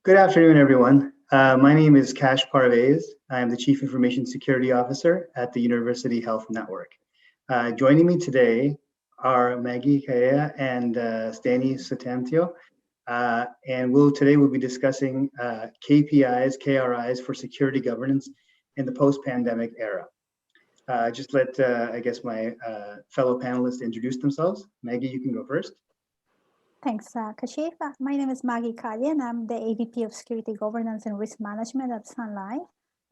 Good afternoon, everyone. My name is Kashif Parvaiz. I am the Chief Information Security Officer at the University Health Network. Joining me today are Maggie Calle and Sutantyo. Today we'll be discussing KPIs, KRIs for security governance in the post-pandemic era. Just let, I guess, my fellow panelists introduce themselves. Maggie, you can go first. Thanks, Kashif. My name is Maggie Calle, and I'm the AVP of Security Governance and Risk Management at Sunwing.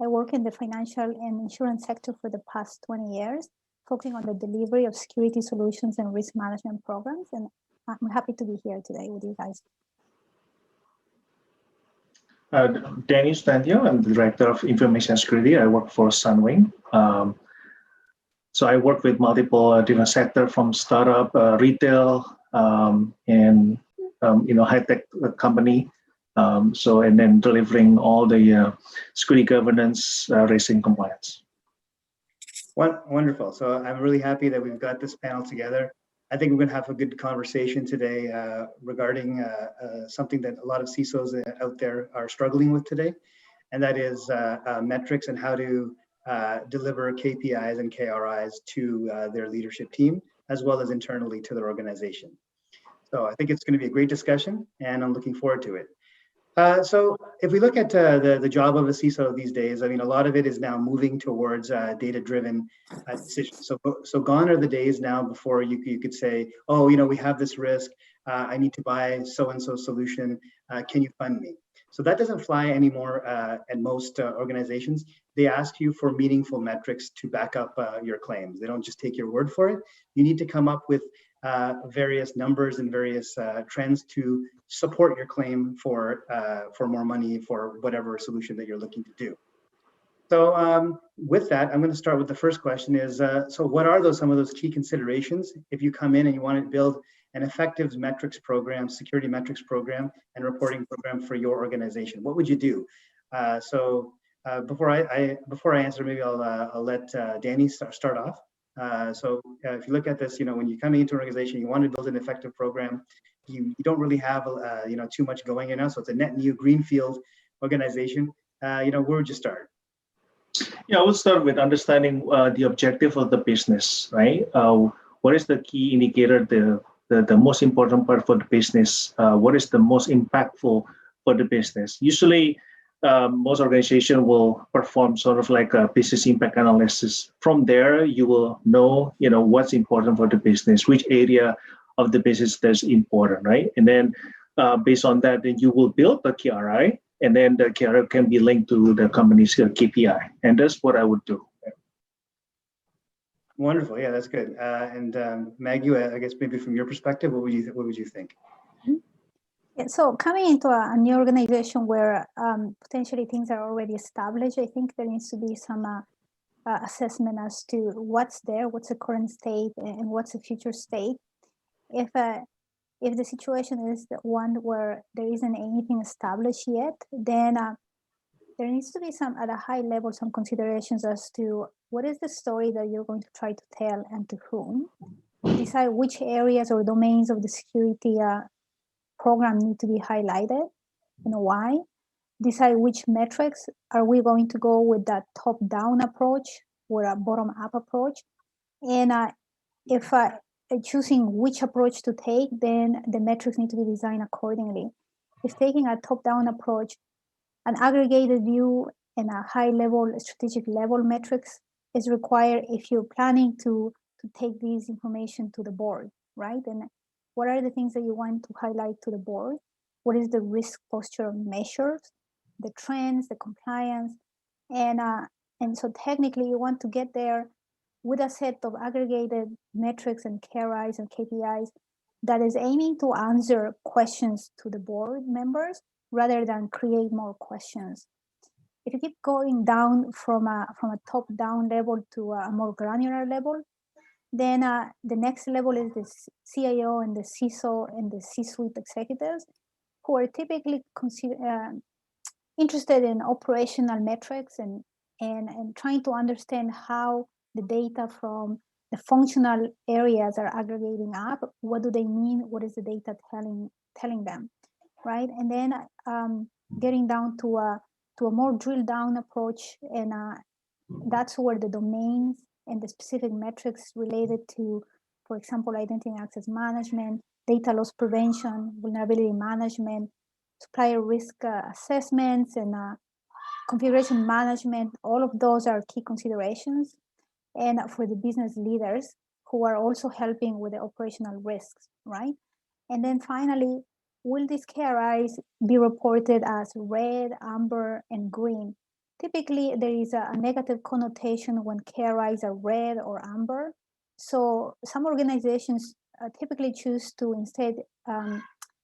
I work in the financial and insurance sector for the past 20 years, focusing on the delivery of security solutions and risk management programs. And I'm happy to be here today with you guys. Danny Sutantyo, I'm the Director of Information Security. I work for Sunwing. So I work with multiple different sectors from startup, retail, and high-tech company. And then delivering all the security governance, risk and compliance. Wonderful. So I'm really happy that we've got this panel together. I think we're going to have a good conversation today regarding something that a lot of CISOs out there are struggling with today, and that is metrics and how to deliver KPIs and KRIs to their leadership team, as well as internally to their organization. So I think it's going to be a great discussion, and I'm looking forward to it. So if we look at the job of a CISO these days, I mean, a lot of it is now moving towards data-driven decisions. So gone are the days now before you could say, oh, we have this risk. I need to buy so-and-so solution. Can you fund me? So that doesn't fly anymore at most organizations. They ask you for meaningful metrics to back up your claims. They don't just take your word for it. You need to come up with various numbers and various trends to support your claim for more money for whatever solution that you're looking to do. So with that, I'm going to start with the first question is, so what are some of those key considerations if you come in and you want to build an effective metrics program, security metrics program, and reporting program for your organization? What would you do? Before I answer, maybe I'll let Danny start off. So if you look at this, when you're coming into an organization, you want to build an effective program. You don't really have too much going in now, so it's a net new greenfield organization. Where would you start? Yeah, I would start with understanding the objective of the business, right? What is the key indicator, the most important part for the business? What is the most impactful for the business? Usually, most organizations will perform sort of like a business impact analysis. From there, you will know, what's important for the business, which area of the business that's important, right? And then based on that, then you will build the KRI, and then the KRI can be linked to the company's KPI. And that's what I would do. Wonderful. Yeah, that's good. And Maggie, I guess maybe from your perspective, what would you think? Yeah, so coming into a new organization where potentially things are already established, I think there needs to be some assessment as to what's there, what's the current state, and what's the future state. If the situation is the one where there isn't anything established yet, then there needs to be at a high level, some considerations as to what is the story that you're going to try to tell and to whom. Decide which areas or domains of the security program need to be highlighted and why. Decide which metrics are we going to go with, that top-down approach or a bottom-up approach. And if choosing which approach to take, then the metrics need to be designed accordingly. If taking a top-down approach, an aggregated view and a high-level strategic level metrics is required if you're planning to take this information to the board, right? And what are the things that you want to highlight to the board? What is the risk posture measures, the trends, the compliance? And so technically you want to get there with a set of aggregated metrics and KRIs and KPIs that is aiming to answer questions to the board members rather than create more questions. If you keep going down from a top-down level to a more granular level, then the next level is the CIO and the CISO and the C-suite executives, who are typically interested in operational metrics and trying to understand how the data from the functional areas are aggregating up. What do they mean? What is the data telling them, right? And then getting down to a more drilled down approach, and that's where the domains and the specific metrics related to, for example, identity and access management, data loss prevention, vulnerability management, supplier risk assessments, and configuration management, all of those are key considerations. And for the business leaders who are also helping with the operational risks, right? And then finally, will these KRIs be reported as red, amber, and green? Typically, there is a negative connotation when KRIs are red or amber. So some organizations typically choose to instead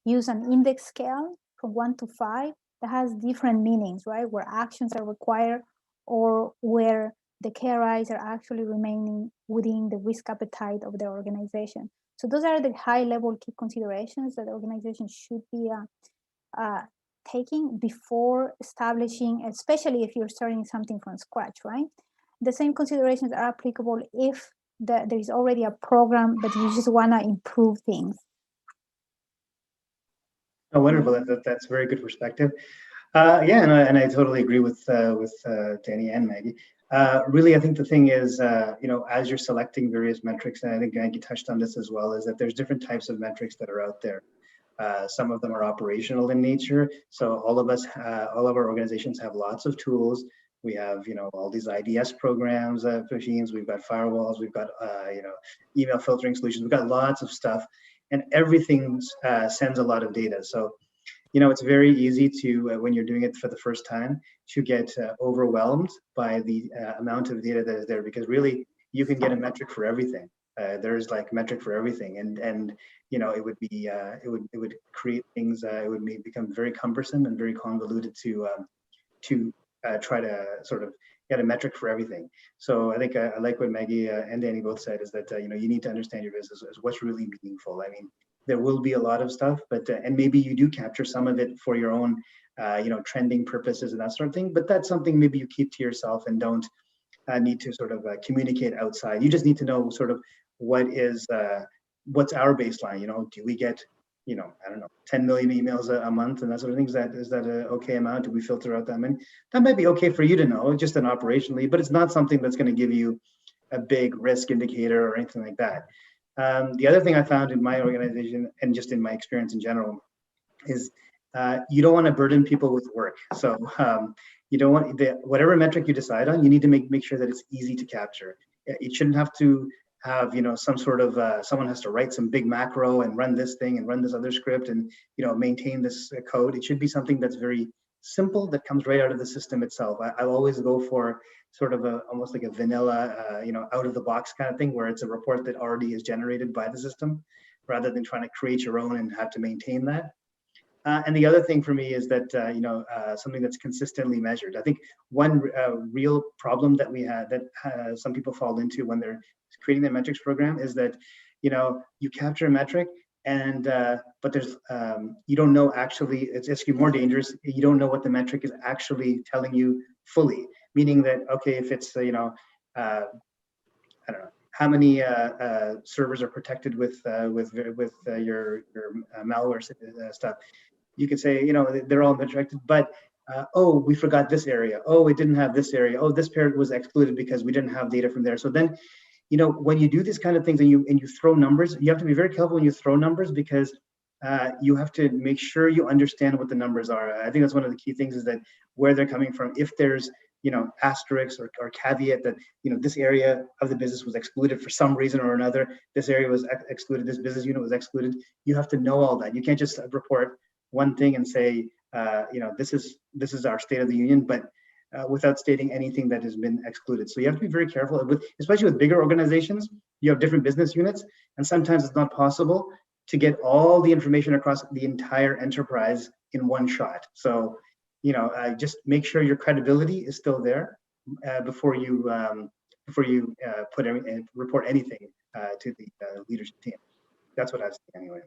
use an index scale from 1 to 5 that has different meanings, right? Where actions are required or where the KRIs are actually remaining within the risk appetite of the organization. So those are the high level key considerations that the organization should be taking before establishing, especially if you're starting something from scratch, right? The same considerations are applicable if there is already a program, but you just want to improve things. Oh, wonderful. That's very good perspective. Yeah, and I totally agree with Danny and Maggie. Really, I think the thing is, as you're selecting various metrics, and I think Maggie touched on this as well, is that there's different types of metrics that are out there. Some of them are operational in nature. So all of our organizations have lots of tools. We have, all these IDS programs, machines. We've got firewalls. We've got, email filtering solutions. We've got lots of stuff, and everything sends a lot of data. So, it's very easy to, when you're doing it for the first time, to get overwhelmed by the amount of data that is there, because really you can get a metric for everything. There's like metric for everything, and it would be it would create things. It would become very cumbersome and very convoluted to try to sort of get a metric for everything. So I think I like what Maggie and Danny both said, is that you need to understand your business as what's really meaningful. I mean, there will be a lot of stuff, but and maybe you do capture some of it for your own trending purposes and that sort of thing. But that's something maybe you keep to yourself and don't need to sort of communicate outside. You just need to know sort of what's our baseline. Do we get I don't know, 10 million emails a month and that sort of thing? Is that an okay amount? Do we filter out that many? That might be okay for you to know, just an operationally, but it's not something that's going to give you a big risk indicator or anything like that. The other thing I found in my organization, and just in my experience in general, is you don't want to burden people with work. So you don't want whatever metric you decide on, you need to make sure that it's easy to capture. It shouldn't have to have some sort of someone has to write some big macro and run this thing and run this other script and maintain this code. It should be something that's very simple, that comes right out of the system itself. I always go for sort of almost like a vanilla out of the box kind of thing, where it's a report that already is generated by the system, rather than trying to create your own and have to maintain that. And the other thing for me is that something that's consistently measured. I think one real problem that we had, that some people fall into when they're creating their metrics program, is that you capture a metric, and but there's you don't know, actually it's actually more dangerous. You don't know what the metric is actually telling you fully. Meaning that, okay, if it's I don't know how many servers are protected with your malware stuff, you could say they're all protected, but oh, we forgot this area. Oh, it didn't have this area. Oh, this pair was excluded because we didn't have data from there. So then, when you do these kind of things and you throw numbers, you have to be very careful when you throw numbers, because you have to make sure you understand what the numbers are. I think that's one of the key things, is that where they're coming from. If there's asterisks or caveat that this area of the business was excluded for some reason or another, this area was excluded, this business unit was excluded, you have to know all that. You can't just report one thing and say this is our state of the union, but without stating anything that has been excluded. So you have to be very careful, especially with bigger organizations. You have different business units, and sometimes it's not possible to get all the information across the entire enterprise in one shot. So just make sure your credibility is still there before you report anything to the leadership team. That's what I've seen anyway.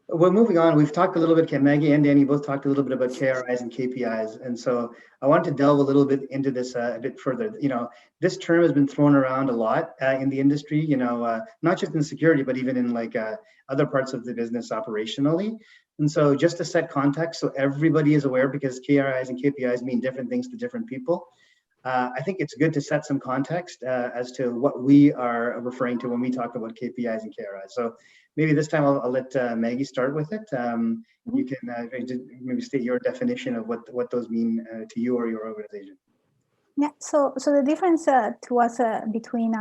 Well, moving on, we've talked a little bit, Maggie and Danny both talked a little bit about KRIs and KPIs. And so I want to delve a little bit into this a bit further. This term has been thrown around a lot in the industry, not just in security, but even in like other parts of the business operationally. And so just to set context, so everybody is aware, because KRIs and KPIs mean different things to different people. I think it's good to set some context as to what we are referring to when we talk about KPIs and KRIs. So maybe this time I'll let Maggie start with it. You can maybe state your definition of what those mean to you or your organization. Yeah, so the difference to us between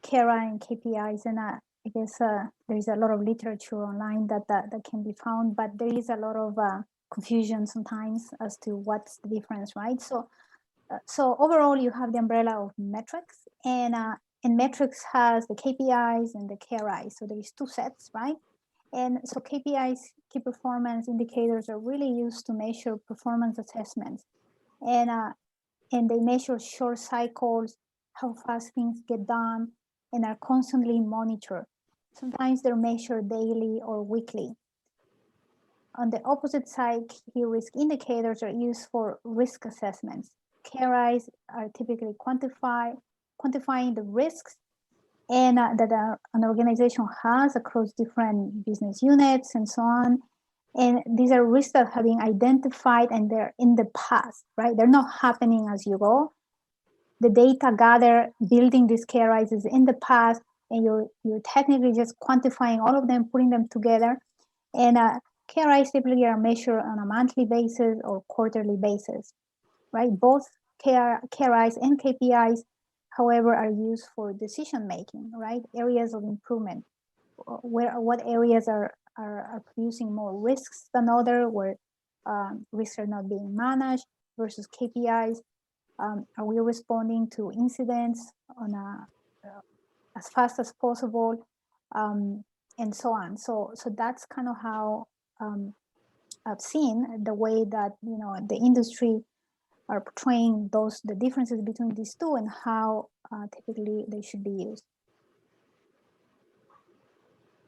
KRI and KPIs, and I guess there is a lot of literature online that can be found, but there is a lot of confusion sometimes as to what's the difference, right? So overall, you have the umbrella of metrics, and metrics has the KPIs and the KRIs. So there is two sets, right? And so KPIs, key performance indicators, are really used to measure performance assessments, and they measure short cycles, how fast things get done, and are constantly monitored. Sometimes they're measured daily or weekly. On the opposite side, key risk indicators are used for risk assessments. KRIs are typically quantifying the risks and that an organization has across different business units and so on. And these are risks that have been identified and they're in the past, right? They're not happening as you go. The data gathered building these KRIs is in the past, and you're technically just quantifying all of them, putting them together. And KRIs typically are measured on a monthly basis or quarterly basis, right? Both KRIs and KPIs, however, are used for decision making, right? Areas of improvement, what areas are producing more risks than other, where risks are not being managed, versus KPIs. Are we responding to incidents on as fast as possible, and so on. So that's kind of how I've seen the way that the industry are portraying the differences between these two and how typically they should be used.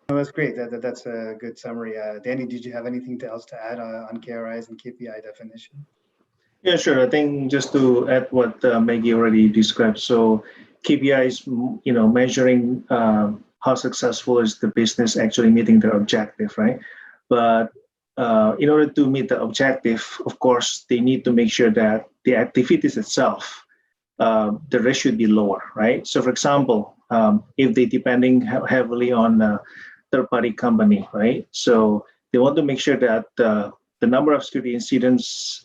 Oh, that's great. That's a good summary. Danny, did you have anything else to add on KRIs and KPI definition? Yeah, sure. I think just to add what Maggie already described. So KPI is, measuring how successful is the business actually meeting their objective, right? But in order to meet the objective, of course, they need to make sure that the activities itself, the risk should be lower, right? So for example, if they're depending heavily on a third-party company, right? So they want to make sure that the number of security incidents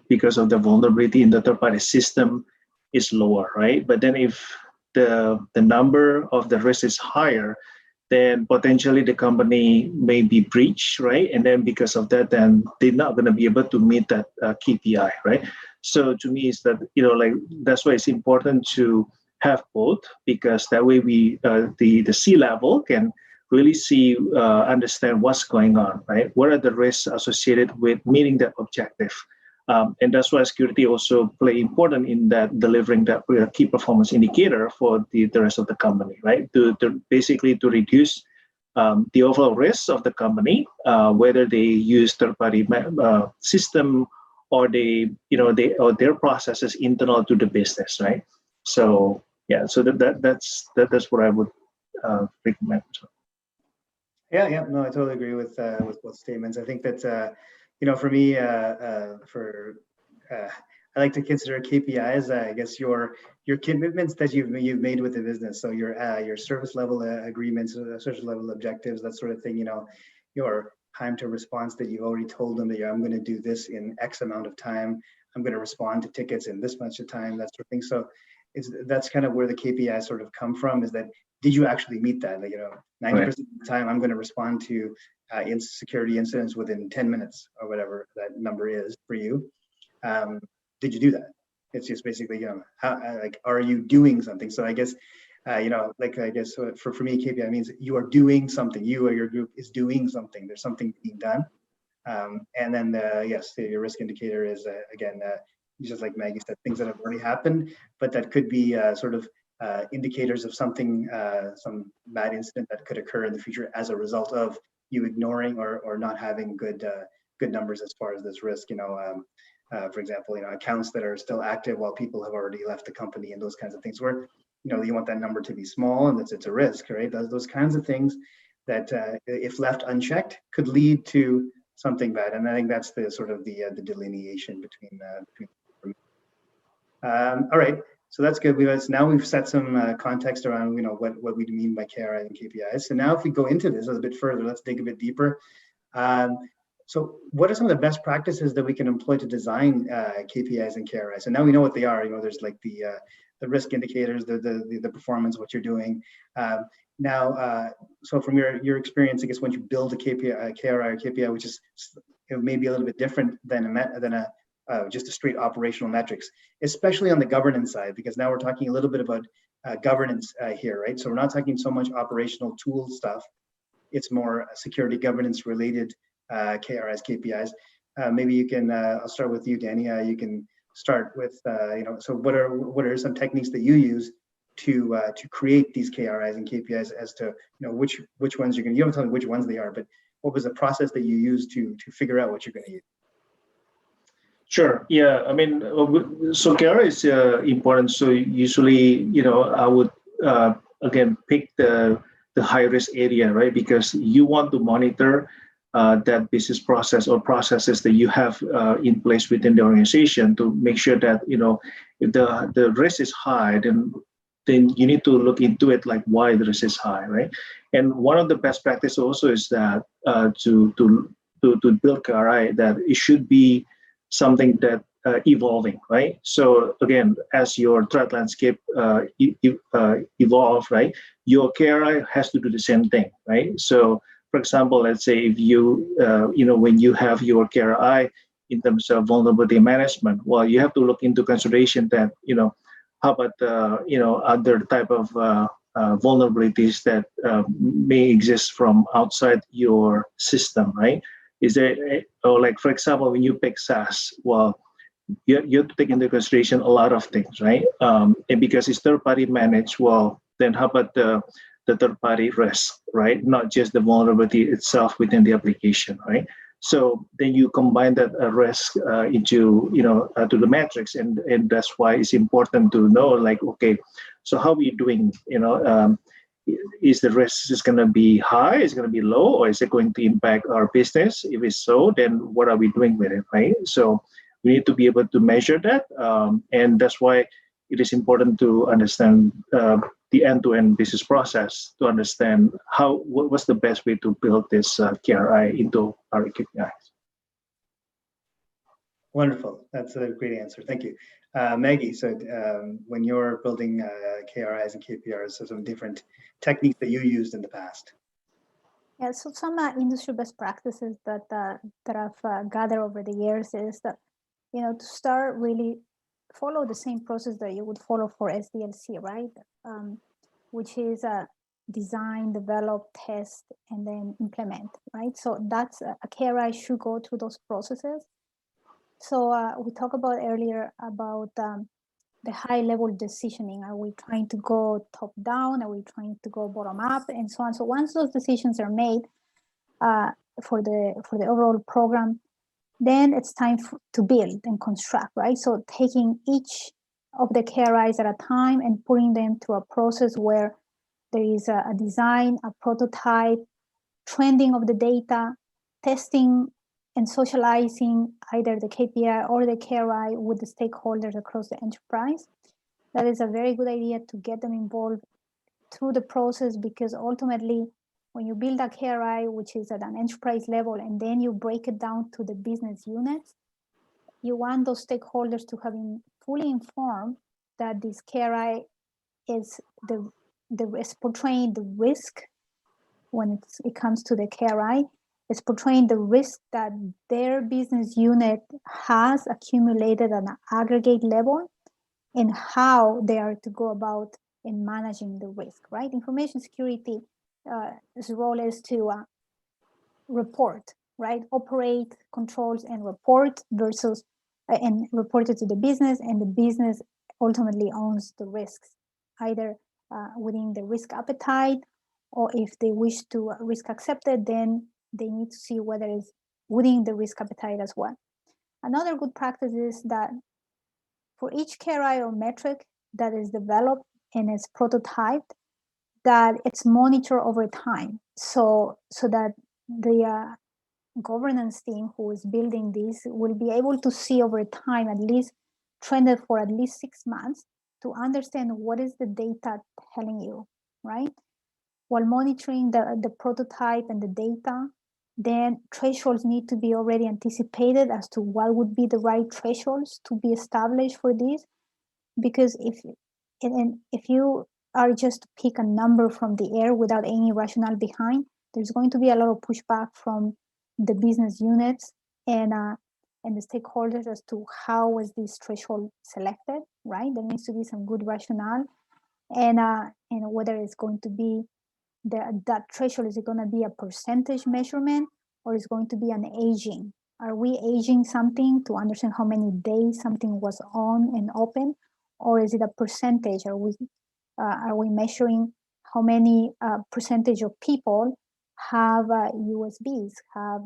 because of the vulnerability in the third-party system is lower, right? But then if the number of the risk is higher, then potentially the company may be breached, right? And then because of that, then they're not going to be able to meet that KPI, right? So to me, is that that's why it's important to have both, because that way the C-level can really understand what's going on, right? What are the risks associated with meeting that objective? And that's why security also play important in that delivering that key performance indicator for the rest of the company, right? To basically to reduce the overall risks of the company, whether they use third-party system or their processes internal to the business, right? So yeah, so that's what I would recommend. Yeah, no, I totally agree with both statements. I think that for me, I like to consider KPIs. I guess your commitments that you've made with the business. So your service level agreements, service level objectives, that sort of thing. Your time to response that you've already told them that I'm going to do this in X amount of time. I'm going to respond to tickets in this much of time. That sort of thing. So that's kind of where the KPIs sort of come from. Is that did you actually meet that? 90% of the time, I'm going to respond to security incidents within 10 minutes or whatever that number is for you. Did you do that? It's just basically, are you doing something? So I guess, I guess for me, KPI means you are doing something. You or your group is doing something. There's something being done. And then, yes, your risk indicator is, again, just like Maggie said, things that have already happened, but that could be sort of indicators of something, some bad incident that could occur in the future as a result of you ignoring or not having good numbers as far as this risk. For example, accounts that are still active while people have already left the company, and those kinds of things where you want that number to be small, and it's a risk, right? Those kinds of things that if left unchecked could lead to something bad. And I think that's the sort of the delineation between. All right, so that's good. Now we've set some context around what we mean by KRI and KPIs. So now if we go into this a bit further, let's dig a bit deeper. So what are some of the best practices that we can employ to design KPIs and KRIs? So now we know what they are. There's like the risk indicators, the performance, what you're doing. So from your experience, I guess when you build a KPI, KRI or KPI, which is maybe a little bit different than just a straight operational metrics, especially on the governance side, because now we're talking a little bit about governance here, right? So we're not talking so much operational tool stuff. It's more security governance related KRIs, KPIs. Maybe you can, I'll start with you, Danny. You can start with, so what are some techniques that you use to create these KRIs and KPIs as to, which ones you're going to, you don't tell me which ones they are, but what was the process that you used to figure out what you're going to use? Sure. Yeah. I mean, so KRI is important. So usually, I would again pick the high risk area, right? Because you want to monitor that business process or processes that you have in place within the organization to make sure that if the risk is high, then you need to look into it, like why the risk is high, right? And one of the best practices also is that to build KRI, that it should be something that evolving, right? So again, as your threat landscape evolve, right, your KRI has to do the same thing, right? So for example, let's say if you, when you have your KRI in terms of vulnerability management, well, you have to look into consideration that, how about, other type of vulnerabilities that may exist from outside your system, right? Is there, like, for example, when you pick SaaS, well, you have to take into consideration a lot of things, right? And because it's third-party managed, well, then how about the third-party risk, right? Not just the vulnerability itself within the application, right? So then you combine that risk into, to the metrics, and that's why it's important to know, like, okay, so how are you doing? Is the risk is going to be high, is it going to be low, or is it going to impact our business? If it's so, then what are we doing with it, right? So we need to be able to measure that, and that's why it is important to understand the end-to-end business process to understand what's the best way to build this KRI into our KPIs. Wonderful. That's a great answer. Thank you. Maggie, so when you're building KRIs and KPIs, so some different techniques that you used in the past. Yeah, so some industry best practices that I've gathered over the years is that, to start really follow the same process that you would follow for SDLC, right? Which is design, develop, test, and then implement, right? So that's a KRI should go through those processes. So we talked about earlier about the high level decisioning. Are we trying to go top down? Are we trying to go bottom up, and so on? So once those decisions are made for the overall program, then it's time to build and construct, right? So taking each of the KRIs at a time and putting them through a process where there is a design, a prototype, trending of the data, testing and socializing either the KPI or the KRI with the stakeholders across the enterprise. That is a very good idea to get them involved through the process, because ultimately, when you build a KRI, which is at an enterprise level, and then you break it down to the business units, you want those stakeholders to have been fully informed that this KRI is is portraying the risk when it comes to the KRI. It's portraying the risk that their business unit has accumulated at an aggregate level and how they are to go about in managing the risk, right? Information security its role is to report, right? Operate, controls, and report versus, and report it to the business, and the business ultimately owns the risks, either within the risk appetite, or if they wish to risk accept it, then they need to see whether it's within the risk appetite as well. Another good practice is that for each KRI or metric that is developed and is prototyped, that it's monitored over time, so that the governance team who is building this will be able to see over time, at least trended for at least 6 months, to understand what is the data telling you, right? While monitoring the prototype and the data, then thresholds need to be already anticipated as to what would be the right thresholds to be established for this. Because if you are just to pick a number from the air without any rationale behind, there's going to be a lot of pushback from the business units and the stakeholders as to how was this threshold selected, right? There needs to be some good rationale, and whether it's going to be that threshold, is it going to be a percentage measurement, or is going to be an aging? Are we aging something to understand how many days something was on and open, or is it a percentage? Are we measuring how many percentage of people have USBs, have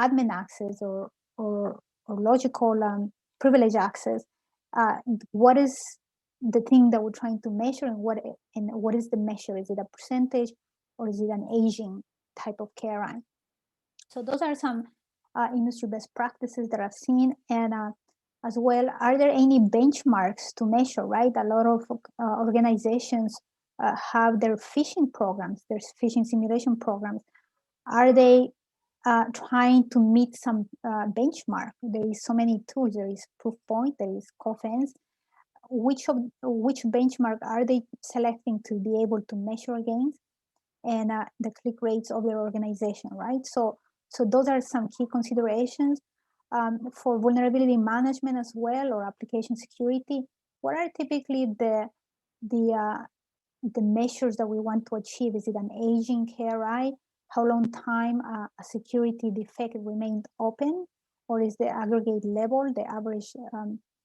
admin access, or logical privilege access? What is the thing that we're trying to measure, and what is the measure? Is it a percentage, or is it an aging type of KRI? So those are some industry best practices that I've seen. And as well, are there any benchmarks to measure, right? A lot of organizations have their phishing programs, their phishing simulation programs. Are they trying to meet some benchmark? There is so many tools. There is Proofpoint, there is Cofense. Which benchmark are they selecting to be able to measure against, and the click rates of their organization, right? So those are some key considerations for vulnerability management as well, or application security. What are typically the measures that we want to achieve? Is it an aging KRI? How long time a security defect remained open? Or is the aggregate level, the average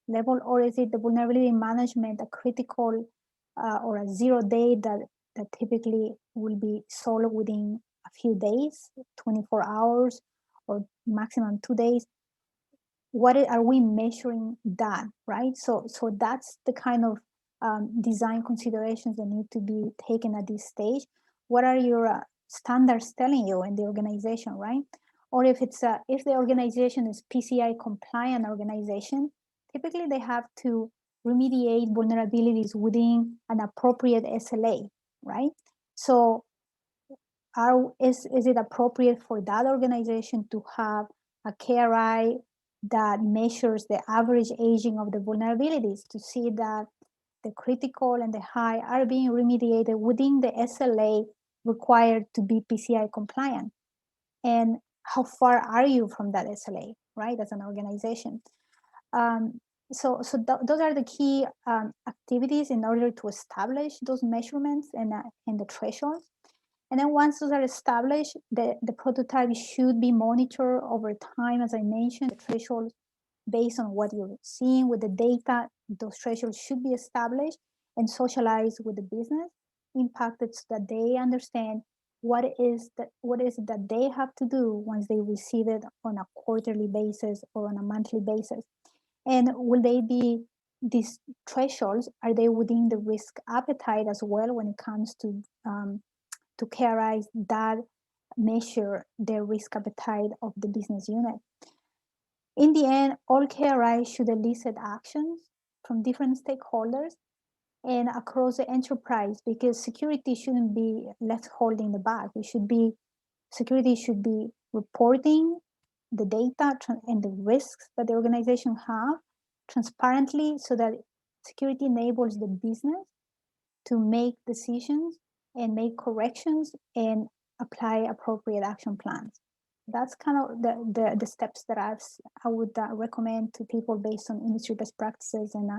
level? Or is it the vulnerability management, a critical or a 0 day that typically will be solved within a few days, 24 hours, or maximum 2 days? What are we measuring that, right? So that's the kind of design considerations that need to be taken at this stage. What are your standards telling you in the organization, right? Or if the organization is PCI compliant organization, typically they have to remediate vulnerabilities within an appropriate SLA, right? So is it appropriate for that organization to have a KRI that measures the average aging of the vulnerabilities to see that the critical and the high are being remediated within the SLA required to be PCI compliant? And how far are you from that SLA, right, as an organization? Those are the key activities in order to establish those measurements and the thresholds. And then once those are established, the prototype should be monitored over time. As I mentioned, the thresholds based on what you're seeing with the data, those thresholds should be established and socialized with the business, impacted, so that they understand what is it that they have to do once they receive it on a quarterly basis or on a monthly basis. And will they be, these thresholds, are they within the risk appetite as well when it comes to KRIs that measure the risk appetite of the business unit? In the end, all KRIs should elicit actions from different stakeholders and across the enterprise, because security shouldn't be left holding the bag. Security should be reporting the data and the risks that the organization have transparently, so that security enables the business to make decisions and make corrections and apply appropriate action plans. That's kind of the steps that I would recommend to people based on industry best practices and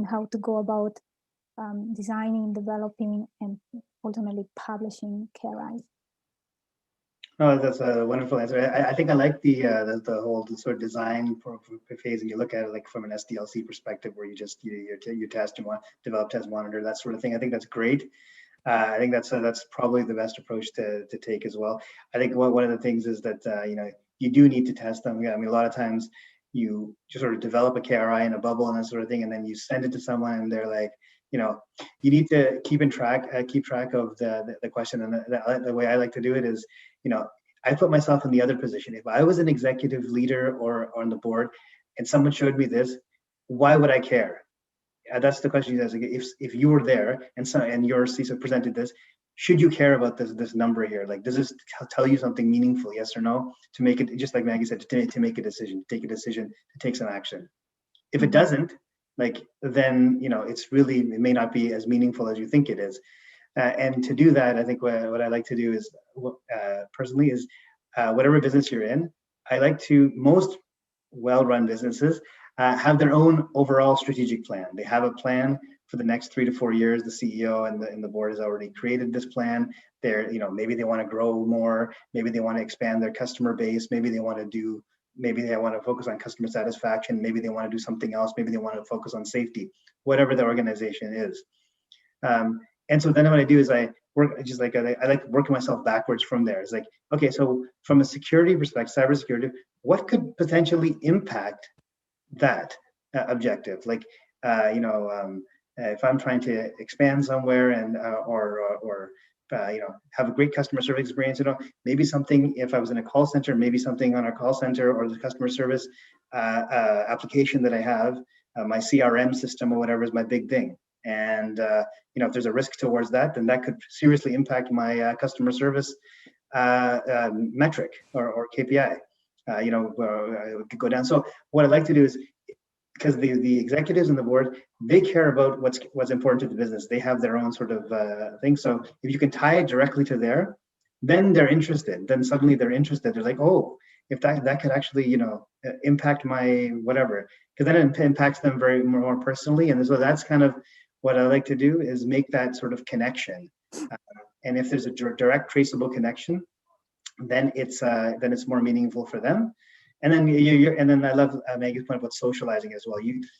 how to go about designing, developing, and ultimately publishing KRIs. Oh, that's a wonderful answer. I think I like the whole sort of design for phase, and you look at it like from an SDLC perspective, where you just you test, you want develop, test, monitor, that sort of thing. I think that's great. I think that's probably the best approach to take as well. I think one of the things is that you do need to test them. Yeah, I mean, a lot of times you just sort of develop a KRI in a bubble and that sort of thing, and then you send it to someone and they're like, you need to keep track of the question. And the way I like to do it is, I put myself in the other position. If I was an executive leader or on the board and someone showed me this, why would I care? That's the question. If you were there and your CISO presented this, should you care about this number here? Like, does this tell you something meaningful, yes or no? To make it, just like Maggie said, to make a decision, to take some action. If it doesn't, then it may not be as meaningful as you think it is. And to do that, I think what I like to do is, personally, is whatever business you're in, I like to, most well-run businesses have their own overall strategic plan. They have a plan for the next 3 to 4 years. The CEO and the board has already created this plan. Maybe they want to grow more. Maybe they want to expand their customer base. Maybe they want to focus on customer satisfaction. Maybe they want to do something else. Maybe they want to focus on safety, whatever the organization is. And so then what I do is I like working myself backwards from there. It's like, okay, so from a security perspective, cybersecurity, what could potentially impact that objective? Like, if I'm trying to expand somewhere and or have a great customer service experience, maybe something, if I was in a call center, maybe something on our call center or the customer service application that I have, my CRM system or whatever is my big thing. And if there's a risk towards that, then that could seriously impact my customer service metric or KPI. It could go down. So what I like to do is, because the executives and the board, they care about what's important to the business. They have their own sort of thing. So if you can tie it directly to there, then they're interested. Then suddenly they're interested. They're like, oh, if that could actually impact my whatever, because then it impacts them very more personally. And so that's kind of what I like to do, is make that sort of connection. And if there's a direct traceable connection, then it's more meaningful for them. And then I love Maggie's point about socializing as well.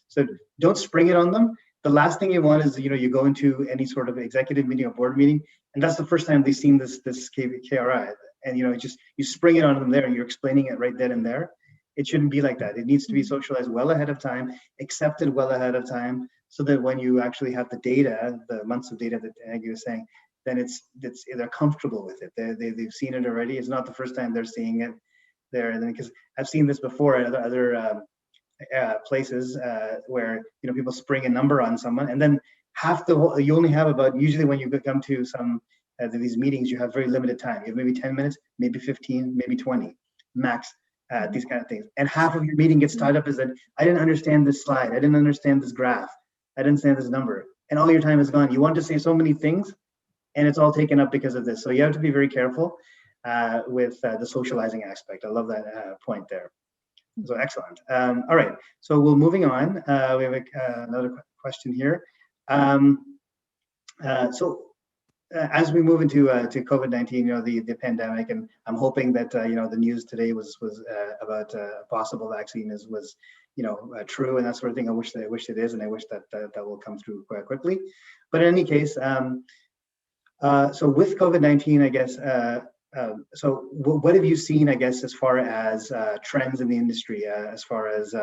So don't spring it on them. The last thing you want is, you go into any sort of executive meeting or board meeting, and that's the first time they've seen this KRI, and you spring it on them there, and you're explaining it right then and there. It shouldn't be like that. It needs to be socialized well ahead of time, accepted well ahead of time, so that when you actually have the data, the months of data that Maggie was saying, then they're comfortable with it. They've seen it already. It's not the first time they're seeing it there. And then, because I've seen this before at other places where people spring a number on someone, and then you only have about, usually when you come to some these meetings, you have very limited time. You have maybe 10 minutes, maybe 15, maybe 20 max. These kind of things, and half of your meeting gets tied up is that I didn't understand this slide, I didn't understand this graph, I didn't understand this number, and all your time is gone. You want to say so many things, and it's all taken up because of this. So you have to be very careful with the socializing aspect. I love that point there. So excellent. All right, so we're moving on. We have another question here. As we move into to COVID-19, the pandemic, and I'm hoping that the news today was about a possible vaccine was true and that sort of thing. I wish it is, and I wish that will come through quite quickly. But in any case, so with COVID-19, I guess. So what have you seen, I guess, as far as trends in the industry, as far as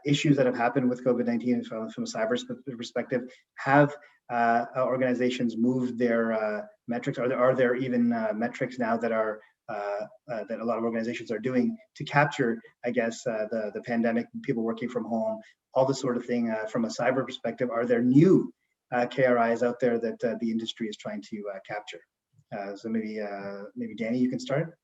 issues that have happened with COVID-19 from a cyber perspective? Have organizations moved their metrics? Are there even metrics now that that a lot of organizations are doing to capture, I guess, the pandemic, people working from home, all this sort of thing from a cyber perspective? Are there new KRIs out there that the industry is trying to capture? So maybe Danny, you can start.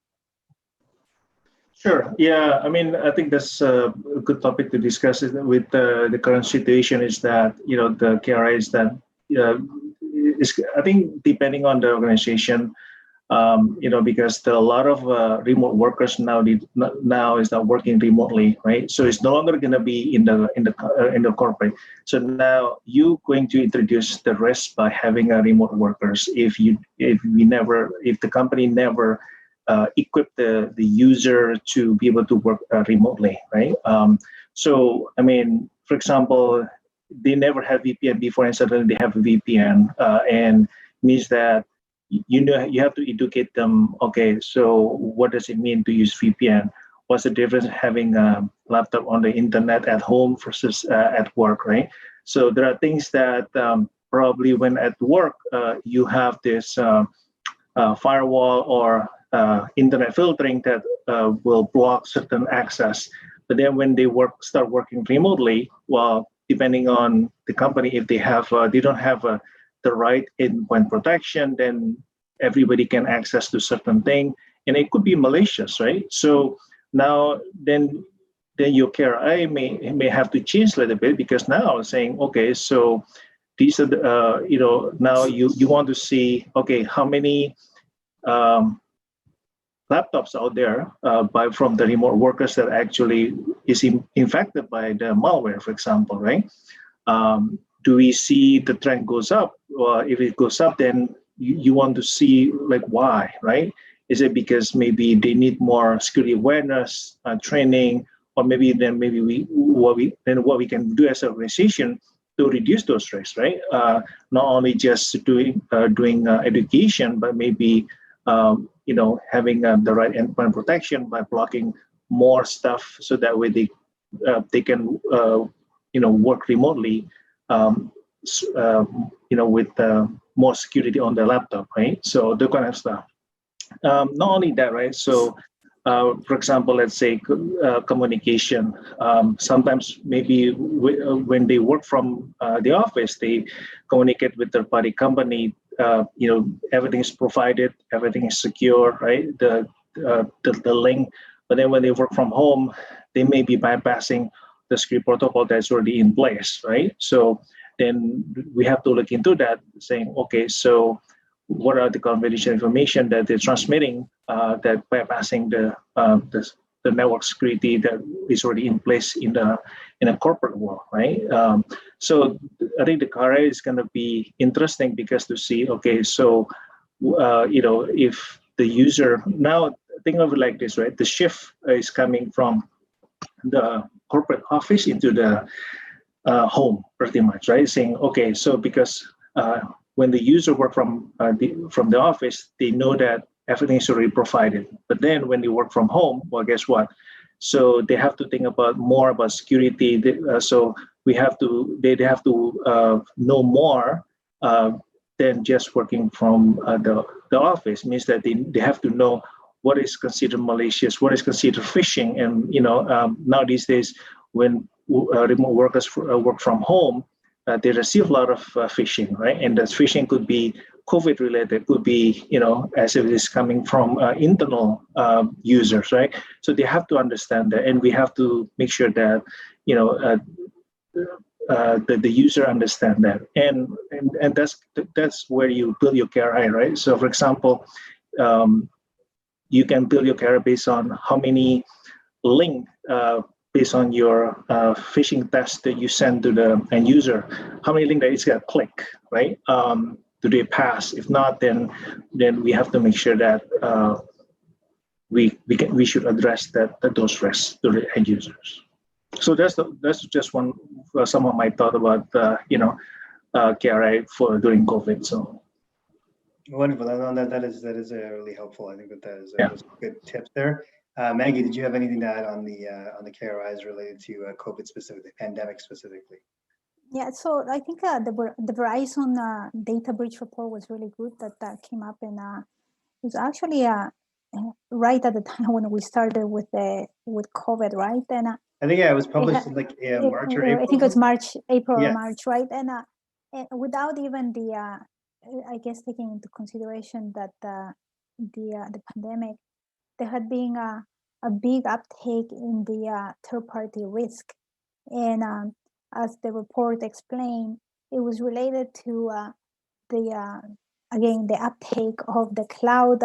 Sure. Yeah. I mean, I think that's a good topic to discuss with the current situation. Is that the KRI is that I think depending on the organization, because there are a lot of remote workers now is not working remotely, right? So it's no longer going to be in the corporate. So now you're going to introduce the risk by having a remote workers if the company never equip the user to be able to work remotely, right? So I mean, for example, they never have VPN before, and suddenly they have a VPN, and means that you have to educate them. Okay, so what does it mean to use VPN? What's the difference having laptop on the internet at home versus at work, right? So there are things that probably when at work you have this firewall or internet filtering that will block certain access. But then when they start working remotely, well, depending on the company, if they have they don't have the right endpoint protection, then everybody can access to certain thing, and it could be malicious, right? So now then your KRI may have to change a little bit, because now saying, okay, so these are the, now you want to see, okay, how many laptops out there from the remote workers that actually is infected by the malware, for example, right? Do we see the trend goes up? Well, if it goes up, then you want to see like why, right? Is it because maybe they need more security awareness training, or maybe what we can do as an organization to reduce those risks, right? Not only just doing education, but maybe having the right endpoint protection by blocking more stuff, so that way they can work remotely, with more security on the laptop, right? So that kind of stuff. Not only that, right? So, for example, let's say communication. Sometimes maybe when they work from the office, they communicate with third-party company. Everything is provided, everything is secure, right? The link. But then when they work from home, they may be bypassing the security protocol that's already in place, right? So then we have to look into that, saying, okay, so what are the confidential information that they're transmitting that bypassing the network security that is already in place in a corporate world, right? So I think the KRI is going to be interesting, because to see, okay, so if the user, now think of it like this, right? The shift is coming from the corporate office into the home, pretty much, right? Saying, okay, so because when the user work from the office, they know that everything is already provided. But then when they work from home, well, guess what? So they have to think more about security. So they have to know more than just working from the office. Means that they have to know what is considered malicious, what is considered phishing, and now these days when remote workers work from home, they receive a lot of phishing, right? And that phishing could be COVID related, could be, as if it is coming from internal users, right? So they have to understand that, and we have to make sure that, the user understand that, and that's where you build your KRI, right? So, for example, you can build your KRI based on how many link. Based on your phishing test that you send to the end user, how many links that it's going to click, right? Do they pass? If not, then we have to make sure that we should address those risks to the end users. So that's just some of my thought about KRI during COVID. So wonderful. That is really helpful. I think that is those good tips there. Maggie, did you have anything to add on the KRIs related to COVID specifically, pandemic specifically? Yeah, so I think the Verizon data breach report was really good that came up, and it was actually right at the time when we started with COVID, right? And I think it was published in March or April. I think it was April yes. or March, right? And without even the, I guess, taking into consideration that the pandemic, there had been a big uptake in the third-party risk. And as the report explained, it was related to again, the uptake of the cloud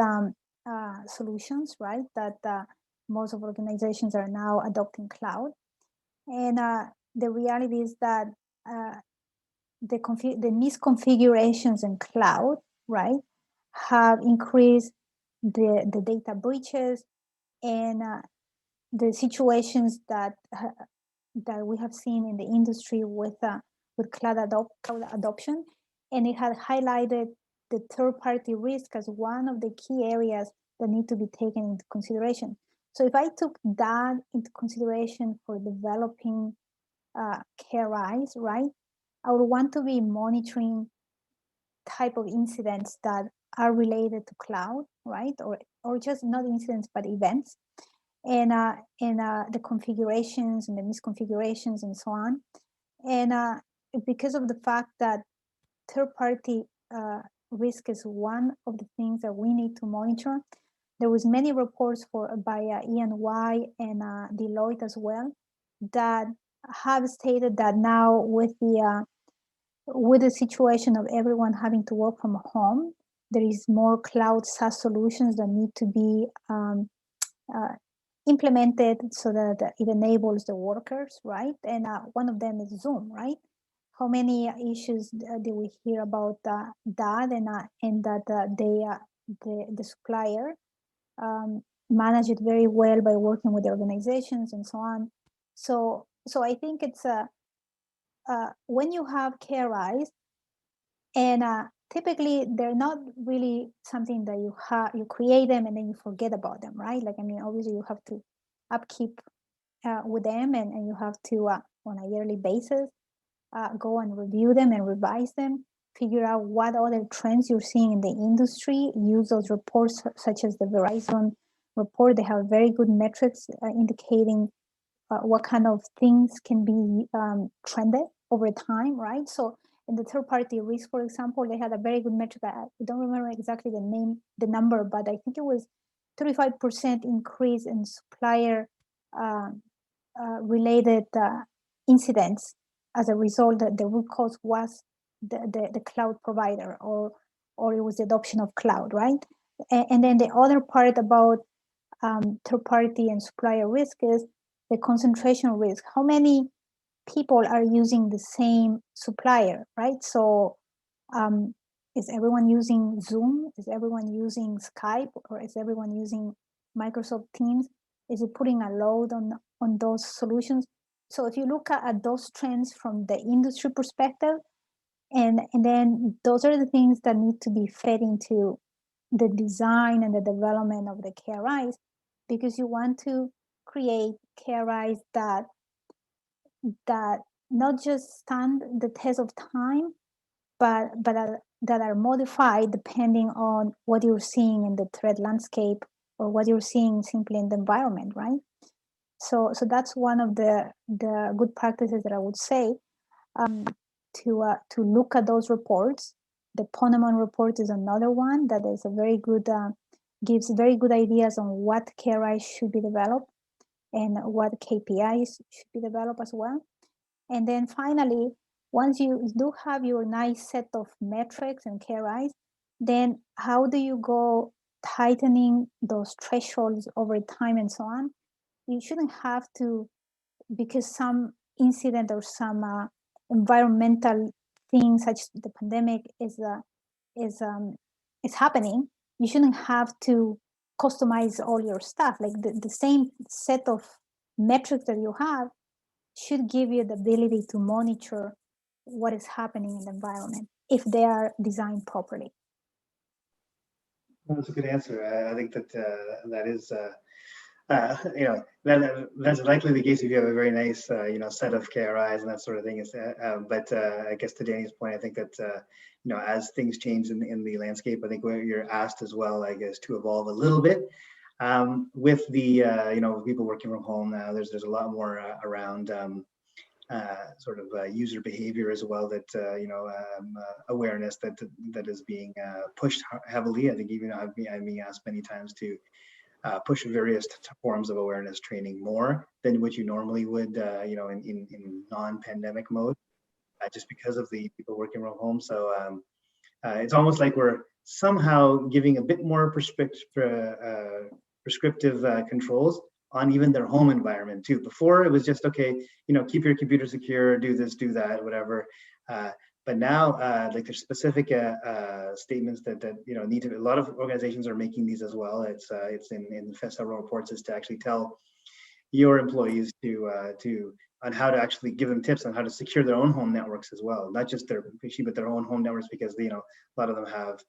solutions, right? That most of organizations are now adopting cloud. And the reality is that the misconfigurations in cloud, right, have increased the data breaches and the situations that we have seen in the industry with cloud adoption, and it had highlighted the third-party risk as one of the key areas that need to be taken into consideration. So if I took that into consideration for developing KRIs, right, I would want to be monitoring type of incidents that are related to cloud, right, or just not incidents but events, and the configurations and the misconfigurations and so on. And because of the fact that third-party risk is one of the things that we need to monitor, there was many reports by E&Y and Deloitte as well that have stated that now with the situation of everyone having to work from home, there is more cloud SaaS solutions that need to be implemented so that it enables the workers, right? And one of them is Zoom, right? How many issues did we hear about that, and that the supplier manage it very well by working with the organizations and so on. So I think it's when you have KRIs, and typically they're not really something that you create them and then you forget about them, right? Like, I mean, obviously you have to upkeep with them, and you have to on a yearly basis go and review them and revise them, figure out what other trends you're seeing in the industry, use those reports such as the Verizon report. They have very good metrics indicating what kind of things can be trended over time, right? So in the third-party risk, for example, they had a very good metric. I don't remember exactly the number, but I think it was 35% increase in supplier related incidents as a result that the root cause was the cloud provider, or it was the adoption of cloud, right? And then the other part about third party and supplier risk is the concentration risk. How many people are using the same supplier, right? So is everyone using Zoom? Is everyone using Skype? Or is everyone using Microsoft Teams? Is it putting a load on those solutions? So if you look at those trends from the industry perspective, and then those are the things that need to be fed into the design and the development of the KRIs, because you want to create KRIs that not just stand the test of time, but that are modified depending on what you're seeing in the threat landscape or what you're seeing simply in the environment, right? So that's one of the good practices that I would say, to look at those reports. The Ponemon report is another one that is a very good, gives very good ideas on what KRI should be developed and what KPIs should be developed as well. And then finally, once you do have your nice set of metrics and KRIs, then how do you go tightening those thresholds over time and so on? You shouldn't have to, because some incident or some environmental thing such as the pandemic is happening, you shouldn't have to customize all your stuff. Like the same set of metrics that you have should give you the ability to monitor what is happening in the environment if they are designed properly. Well, that's a good answer. I think that that is, that's likely the case if you have a very nice, set of KRIs and that sort of thing. But I guess to Danny's point, I think that as things change in the landscape, I think you're asked as well, I guess, to evolve a little bit. With the people working from home now, there's a lot more around user behavior as well, that awareness that is being pushed heavily. I think even I've been asked many times to push various forms of awareness training more than what you normally would in non-pandemic mode, just because of the people working from home. So it's almost like we're somehow giving a bit more prescriptive controls on even their home environment too. Before it was just, okay, keep your computer secure, do this, do that, whatever. But now, like there's specific statements that need to. A lot of organizations are making these as well. It's in several reports, is to actually tell your employees on how to actually give them tips on how to secure their own home networks as well, not just their PC, but their own home networks, because a lot of them have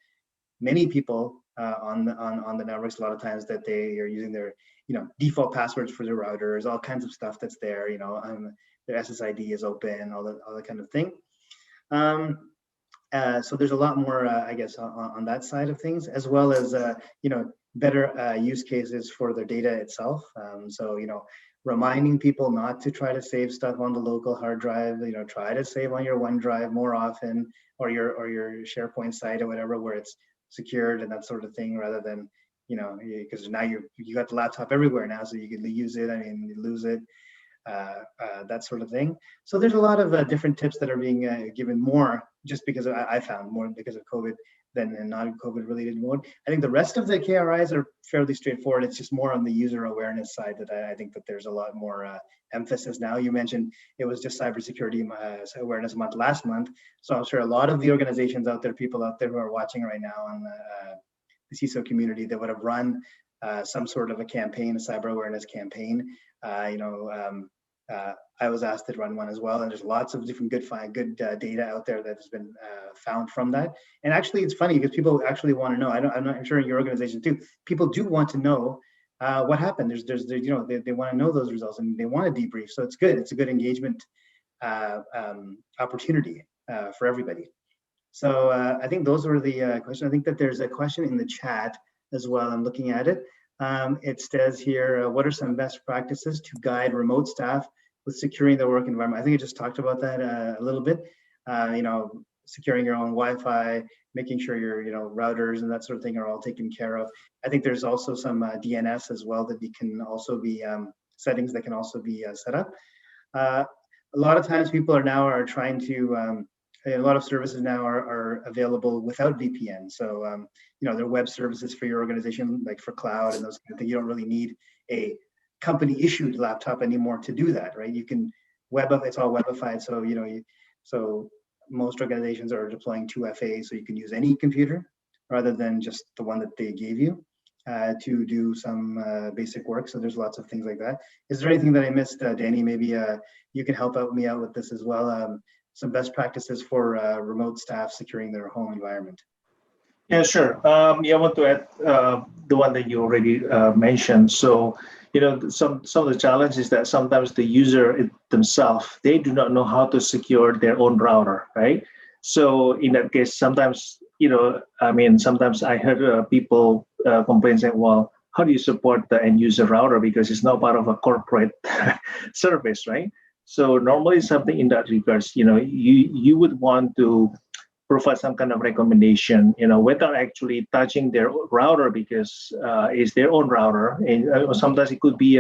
many people on the networks. A lot of times that they are using their default passwords for their routers, all kinds of stuff that's there, their SSID is open, all that kind of thing. So there's a lot more, I guess, on that side of things, as well as, better use cases for their data itself. So, reminding people not to try to save stuff on the local hard drive, try to save on your OneDrive more often, or your SharePoint site or whatever, where it's secured and that sort of thing, rather than, because now you got the laptop everywhere now, so you can use it, you lose it. That sort of thing. So there's a lot of different tips that are being given more, just because I found more because of COVID than in non-COVID related mode. I think the rest of the KRIs are fairly straightforward. It's just more on the user awareness side that I think that there's a lot more emphasis now. You mentioned it was just cybersecurity awareness month last month. So I'm sure a lot of the organizations out there, people out there who are watching right now on the CISO community, that would have run some sort of a campaign, a cyber awareness campaign. I was asked to run one as well, and there's lots of different good data out there that has been found from that. And actually, it's funny because people actually want to know. I'm not sure in your organization too. People do want to know what happened. They want to know those results and they want to debrief. So it's good. It's a good engagement opportunity for everybody. So I think those were the questions. I think that there's a question in the chat as well. I'm looking at it. It says here, what are some best practices to guide remote staff with securing their work environment? I think I just talked about that a little bit. Securing your own Wi-Fi, making sure your routers and that sort of thing are all taken care of. I think there's also some DNS as well that can also be settings that can also be set up. A lot of times people are trying to. A lot of services now are available without VPN. So, there are web services for your organization, like for cloud and those kind of things. You don't really need a company issued laptop anymore to do that, right? You can it's all webified. So, so most organizations are deploying 2FA, so you can use any computer rather than just the one that they gave you to do some basic work. So there's lots of things like that. Is there anything that I missed, Danny? Maybe you can help me out with this as well. Some best practices for remote staff securing their home environment. Yeah, sure. I want to add the one that you already mentioned. So, some of the challenges that sometimes the user themselves, they do not know how to secure their own router, right? So in that case, sometimes, sometimes I heard people complain saying, well, how do you support the end user router? Because it's not part of a corporate service, right? So normally something in that regards, you would want to provide some kind of recommendation, without actually touching their router, because it's their own router, and sometimes it could be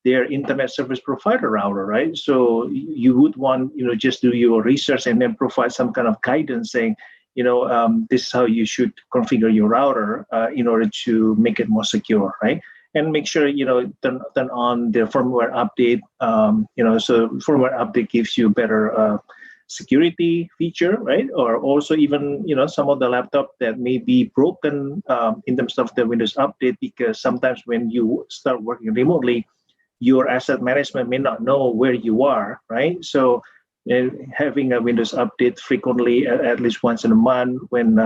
their internet service provider router, right? So you would want, just do your research and then provide some kind of guidance saying, this is how you should configure your router in order to make it more secure, right? And make sure turn on the firmware update. So firmware update gives you better security feature, right? Or also even some of the laptop that may be broken in terms of the Windows update, because sometimes when you start working remotely, your asset management may not know where you are, right? So having a Windows update frequently, at least once in a month, when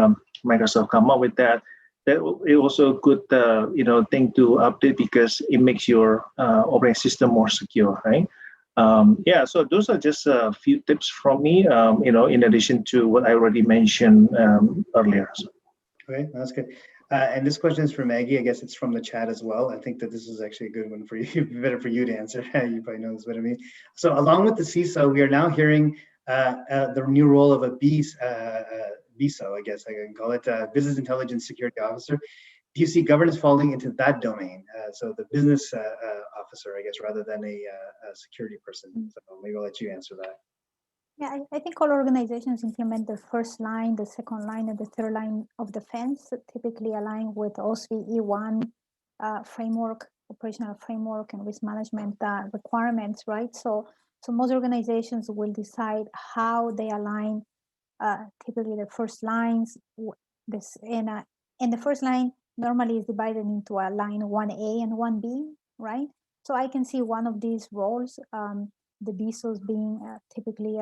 Microsoft come up with that is also a good thing to update, because it makes your operating system more secure, right? So those are just a few tips from me, in addition to what I already mentioned earlier. Okay, that's good. And this question is for Maggie. I guess it's from the chat as well. I think that this is actually a good one for you. Better for you to answer. You probably know this better than me. So along with the CISO, we are now hearing the new role of a BISO, I guess I can call it, Business Intelligence Security Officer. Do you see governance falling into that domain? So the business officer, I guess, rather than a security person. So maybe I'll let you answer that. Yeah, I think all organizations implement the first line, the second line, and the third line of defense, typically align with OSFI E1 framework, operational framework, and risk management requirements, right? So most organizations will decide how they align. Typically, the first lines, and the first line normally is divided into a line 1A and 1B, right? So I can see one of these roles, the BISOs being typically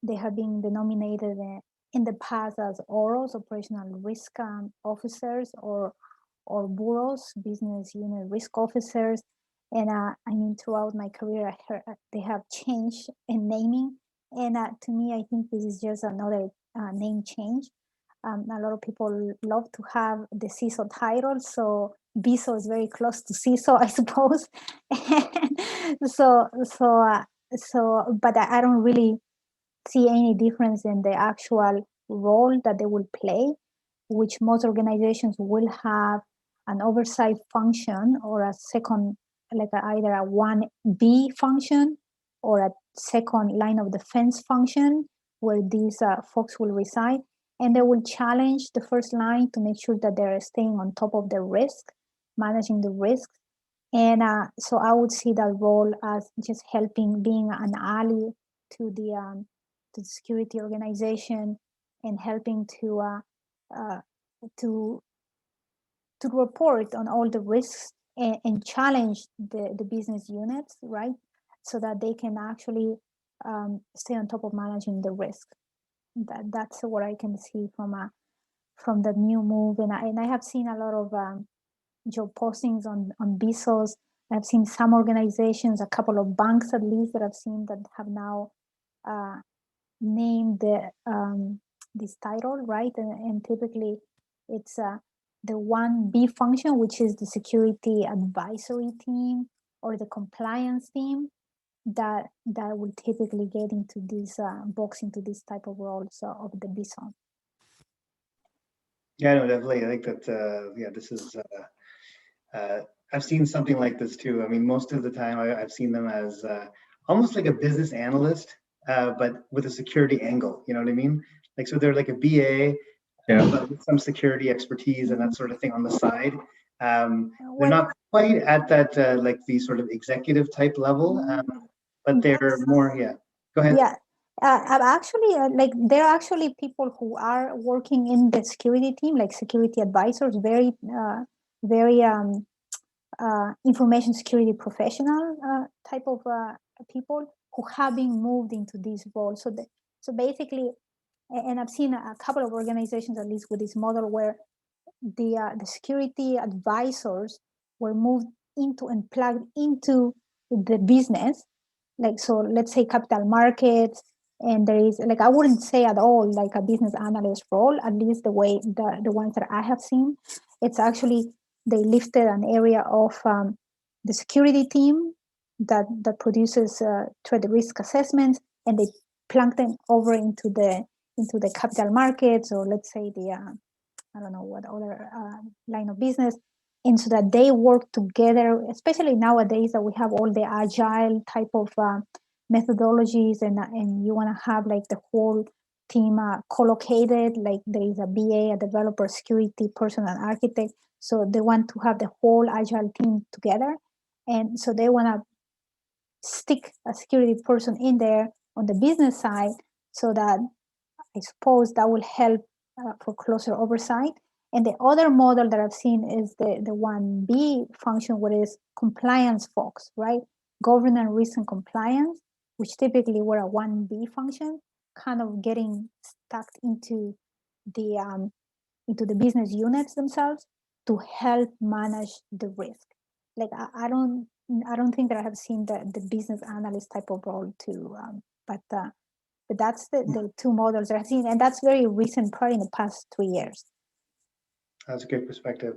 they have been denominated in the past as OROs, operational risk officers, or or bureaus, business unit risk officers. And I mean, throughout my career, I heard they have changed in naming. And to me, I think this is just another name change. A lot of people love to have the CISO title, so BISO is very close to CISO, I suppose. But I don't really see any difference in the actual role that they will play, which most organizations will have an oversight function or a second, like either a 1B function or a second line of defense function where these folks will reside. And they will challenge the first line to make sure that they're staying on top of the risk, managing the risks. And so I would see that role as just helping, being an ally to the security organization and helping to report on all the risks and challenge the business units, right? So that they can actually stay on top of managing the risk. That's what I can see from the new move. And I have seen a lot of job postings on BISOs. I've seen some organizations, a couple of banks at least that I've seen that have now named this title, right? And typically it's the 1B function, which is the security advisory team or the compliance team that will typically get into this box, into this type of roles of the BISO. Yeah, no, definitely. I think that, yeah, this is, I've seen something like this too. I mean, most of the time I've seen them as almost like a business analyst, but with a security angle, you know what I mean? Like, so they're like a BA, but with some security expertise and that sort of thing on the side. They're not quite at that, like the sort of executive type level, but they're more, yeah. Go ahead. Yeah. Actually, like there are actually people who are working in the security team, like security advisors, very information security professional type of people who have been moved into these roles. So basically, and I've seen a couple of organizations at least with this model where the security advisors were moved into and plugged into the business. Like, so let's say capital markets, and there is, like, I wouldn't say at all like a business analyst role, at least the way the ones that I have seen. It's actually, they lifted an area of the security team that produces threat risk assessments, and they plunked them over into the capital markets, or let's say the I don't know what other line of business, and so that they work together, especially nowadays that we have all the agile type of methodologies, and you want to have like the whole team co-located, like there is a BA, a developer, security person, an architect. So they want to have the whole agile team together. And so they want to stick a security person in there on the business side, so that I suppose that will help for closer oversight. And the other model that I've seen is the 1B function, where is compliance folks, right? Governance, risk, and compliance, which typically were a 1B function, kind of getting stuck into the business units themselves to help manage the risk. Like I don't think that I have seen the business analyst type of role too, but that's the two models that I've seen, and that's very recent, probably in the past 3 years. That's a good perspective.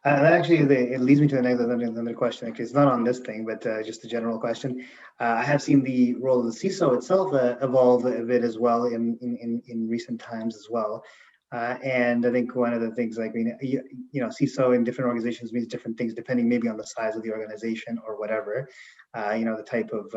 That actually, it leads me to another question. Actually, it's not on this thing, but just a general question. I have seen the role of the CISO itself evolve a bit as well in recent times as well. And I think one of the things, like, you know, CISO in different organizations means different things depending maybe on the size of the organization or whatever, you know, the type of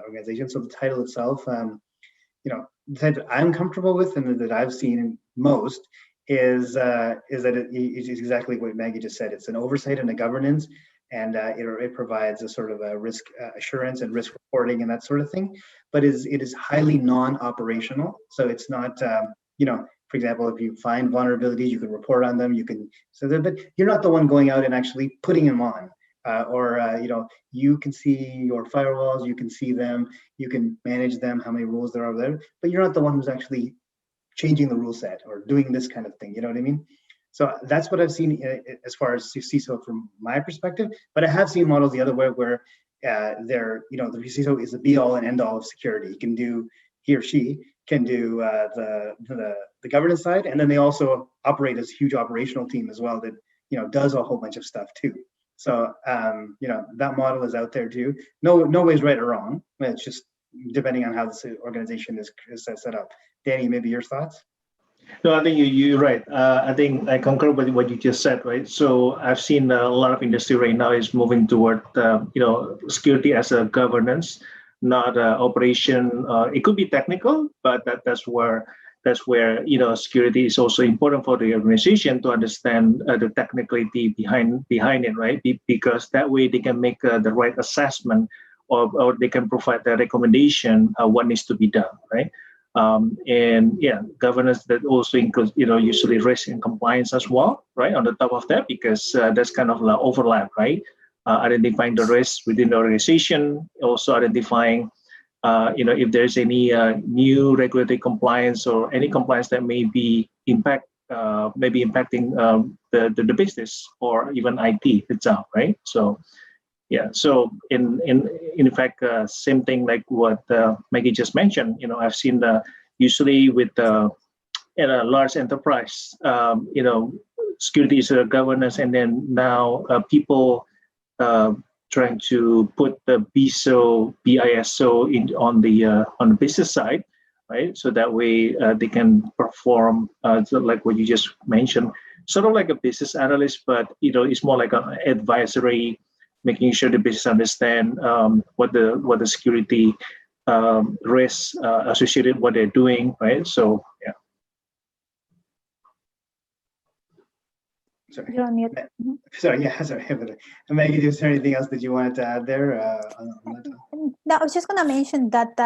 organization. So the title itself, you know, the type that I'm comfortable with and that I've seen most is that it is exactly what Maggie just said. It's an oversight and a governance, and it provides a sort of a risk assurance and risk reporting and that sort of thing. But it is highly non-operational. So it's not, you know, for example, if you find vulnerabilities, you can report on them. You can, but you're not the one going out and actually putting them on. You know, you can see your firewalls, you can see them, you can manage them, how many rules there are there, but you're not the one who's actually changing the rule set or doing this kind of thing. You know what I mean? So that's what I've seen as far as CISO from my perspective. But I have seen models the other way where the CISO is the be all and end all of security. He or she can do the governance side, and then they also operate as a huge operational team as well that does a whole bunch of stuff too. So that model is out there too. No way's right or wrong. It's just depending on how this organization is set up. Danny, maybe your thoughts? No, I think you're right. I think I concur with what you just said, right? So I've seen a lot of industry right now is moving toward, security as a governance, not operation. It could be technical, but that's where security is also important for the organization to understand the technicality behind it, right? Because that way they can make the right assessment, or they can provide the recommendation what needs to be done, right? Governance that also includes, usually risk and compliance as well, right? On the top of that, because that's kind of like overlap, right? Identifying the risks within the organization, also identifying, if there's any new regulatory compliance or any compliance that may be impacting the business or even IT itself, right? So. Yeah. So in fact, same thing like what Maggie just mentioned. I've seen usually with in a large enterprise, security is a governance, and then now people trying to put the BISO on the business side, right? So that way they can perform like what you just mentioned, sort of like a business analyst, but it's more like an advisory, making sure the business understand what the security risks associated what they're doing, right? So yeah. Sorry. You're on mute. Sorry, yeah, sorry. Maggie, is there anything else that you wanted to add there? No, I was just going to mention that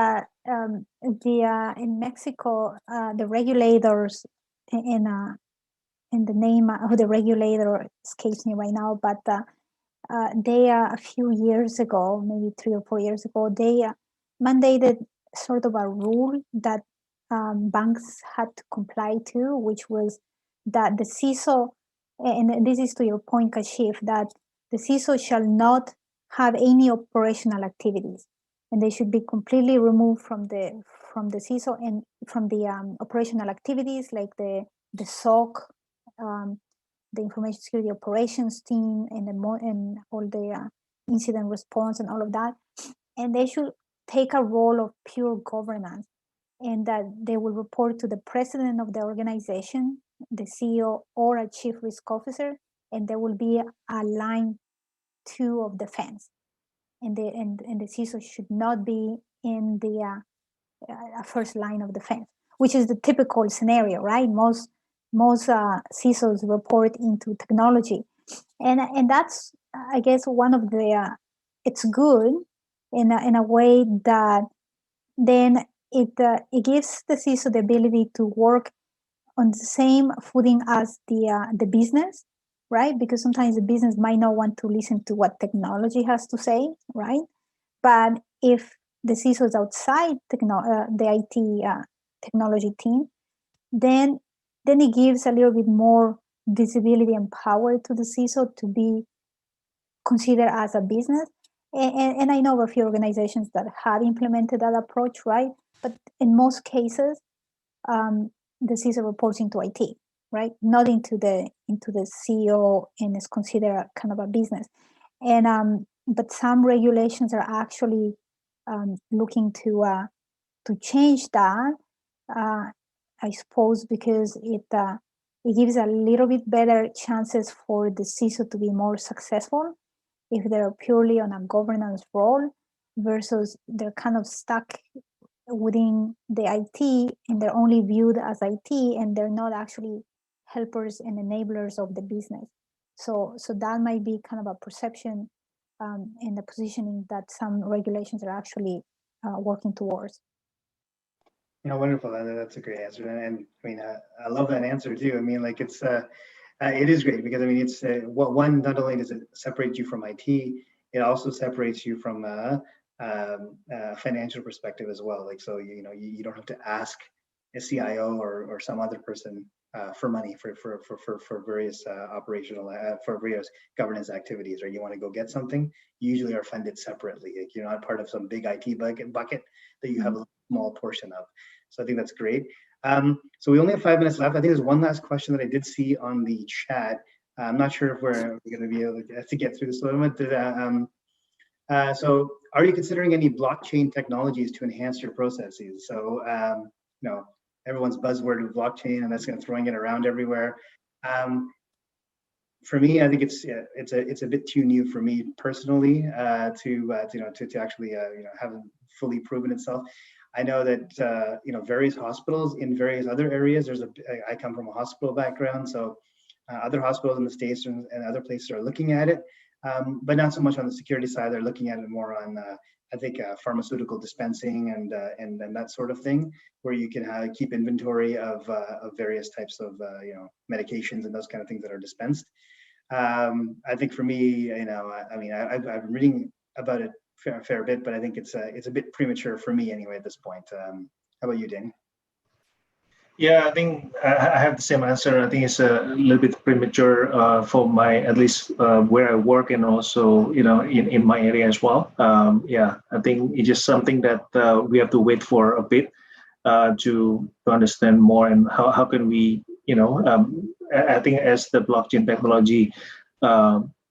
in Mexico, the regulators in the name of the regulator escapes me right now, but they a few years ago, maybe 3 or 4 years ago, they mandated sort of a rule that banks had to comply to, which was that the CISO, and this is to your point, Kashif, that the CISO shall not have any operational activities, and they should be completely removed from the CISO and from the operational activities like the SOC, the information security operations team, and all the incident response and all of that. And they should take a role of pure governance, and that they will report to the president of the organization, the CEO, or a chief risk officer, and there will be a line 2 of defense. And the CISO should not be in the first line of defense, which is the typical scenario, right? Most CISOs report into technology, and that's, I guess, one of the it's good in a way that then it gives the CISO the ability to work on the same footing as the business, right? Because sometimes the business might not want to listen to what technology has to say, right? But if the CISO is outside the IT technology team, then it gives a little bit more visibility and power to the CISO to be considered as a business. And I know of a few organizations that have implemented that approach, right? But in most cases, the CISO reports into IT, right? Not into the CEO, and is considered kind of a business. And but some regulations are actually looking to change that. I suppose because it gives a little bit better chances for the CISO to be more successful if they're purely on a governance role versus they're kind of stuck within the IT and they're only viewed as IT and they're not actually helpers and enablers of the business. So that might be kind of a perception in the positioning that some regulations are actually working towards. Wonderful. That's a great answer, and I mean, I love that answer too. I mean, like it is great because I mean, it's one, not only does it separate you from IT, it also separates you from a financial perspective as well. Like, so you don't have to ask a CIO or some other person for money for various operational for various governance activities, or you want to go get something, you usually are funded separately. Like you're not part of some big IT bucket that you have a small portion of. So I think that's great. So we only have 5 minutes left. I think there's one last question that I did see on the chat. I'm not sure if we're going to be able to get through this a little bit. So are you considering any blockchain technologies to enhance your processes? So, you know, everyone's buzzword of blockchain, and that's going to throwing it around everywhere. For me, I think it's a bit too new for me personally to actually haven't fully proven itself. I know that various hospitals in various other areas. I come from a hospital background, so other hospitals in the States and other places are looking at it, but not so much on the security side. They're looking at it more on I think pharmaceutical dispensing and that sort of thing, where you can keep inventory of various types of medications and those kind of things that are dispensed. I think for me, I've been reading about it a fair bit, but I think it's a bit premature for me anyway at this point. How about you, Danny? Yeah, I think I have the same answer. I think it's a little bit premature for at least where I work, and also in my area as well. Yeah, I think it's just something that we have to wait for a bit to understand more, and how can we I think as the blockchain technology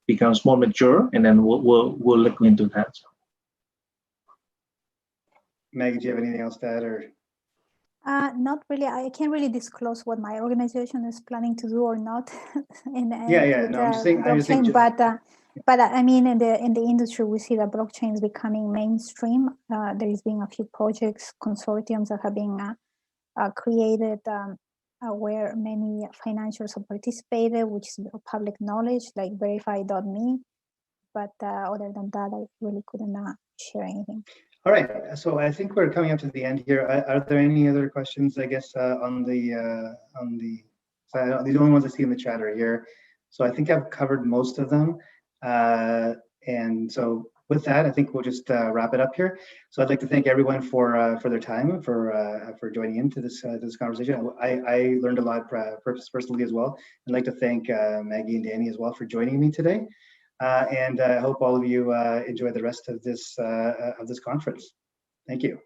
becomes more mature, and then we'll look into that. Maggie, do you have anything else to add, or? Not really. I can't really disclose what my organization is planning to do or not. But I mean, in the industry, we see that blockchain is becoming mainstream. There has been a few projects, consortiums that have been created where many financials have participated, which is public knowledge, like verify.me. But other than that, I really couldn't share anything. All right, so I think we're coming up to the end here. Are there any other questions, I guess, on the only ones I see in the chat are here. So I think I've covered most of them. And so with that, I think we'll just wrap it up here. So I'd like to thank everyone for their time, for joining into this conversation. I learned a lot personally as well. I'd like to thank Maggie and Danny as well for joining me today. And I hope all of you enjoy the rest of this conference. Thank you.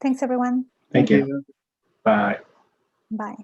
Thanks, everyone. Thank you. Bye. Bye.